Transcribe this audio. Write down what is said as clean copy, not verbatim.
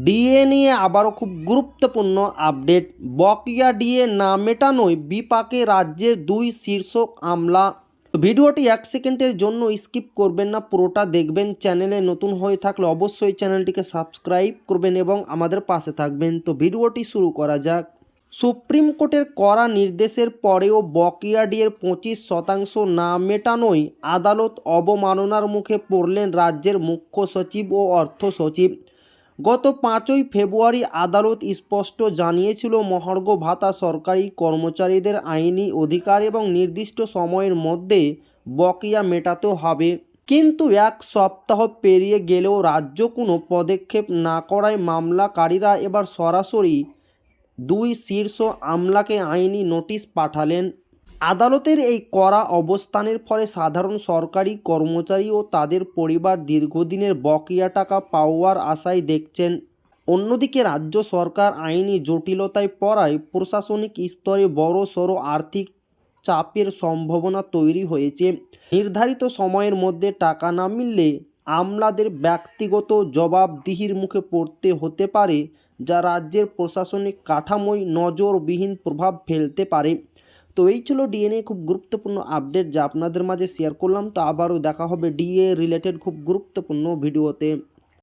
DA নিয়ে আবারও খুব গুরুত্বপূর্ণ আপডেট। বকেয়া ডিএ না মেটানোয় বিপাকে রাজ্যের দুই শীর্ষ আমলা। ভিডিওটি 1 সেকেন্ডের জন্য স্কিপ করবেন না, পুরোটা দেখবেন। চ্যানেলে নতুন হয়ে থাকলে অবশ্যই চ্যানেলটিকে সাবস্ক্রাইব করবেন এবং আমাদের পাশে থাকবেন। তো ভিডিওটি শুরু করা যাক। সুপ্রিম কোর্টের কড়া নির্দেশের পরেও বকেয়া ডিএর 25% না মেটানোয় আদালত অবমাননার মুখে পড়লেন রাজ্যের মুখ্য সচিব ও অর্থ সচিব। গত 5ই ফেব্রুয়ারি আদালত স্পষ্ট জানিয়েছিল, মহার্ঘ ভাতা সরকারি কর্মচারীদের আইনি অধিকার এবং নির্দিষ্ট সময়ের মধ্যে বকেয়া মেটাতে হবে। কিন্তু 1 সপ্তাহ পেরিয়ে গেলেও রাজ্য কোনো পদক্ষেপ না করায় মামলাকারীরা এবার সরাসরি দুই শীর্ষ আমলাকে আইনি নোটিশ পাঠালেন। আদালতের এই কড়া অবস্থানের ফলে সাধারণ সরকারি কর্মচারী ও তাদের পরিবার দীর্ঘদিনের বকেয়া টাকা পাওয়ার আশায় দেখছেন। অন্যদিকে রাজ্য সরকার আইনি জটিলতায় পড়ায় প্রশাসনিক স্তরে বড়সড় আর্থিক চাপের সম্ভাবনা তৈরি হয়েছে। নির্ধারিত সময়ের মধ্যে টাকা না মিললে আমলাদের ব্যক্তিগত জবাবদিহির মুখে পড়তে হতে পারে, যা রাজ্যের প্রশাসনিক কাঠামোয় নজরবিহীন প্রভাব ফেলতে পারে। তো এই ছিল ডিএনএ খুব গুরুত্বপূর্ণ আপডেট, যা আপনাদের মাঝে শেয়ার করলাম। তো আবারও দেখা হবে ডিএ রিলেটেড খুব গুরুত্বপূর্ণ ভিডিওতে।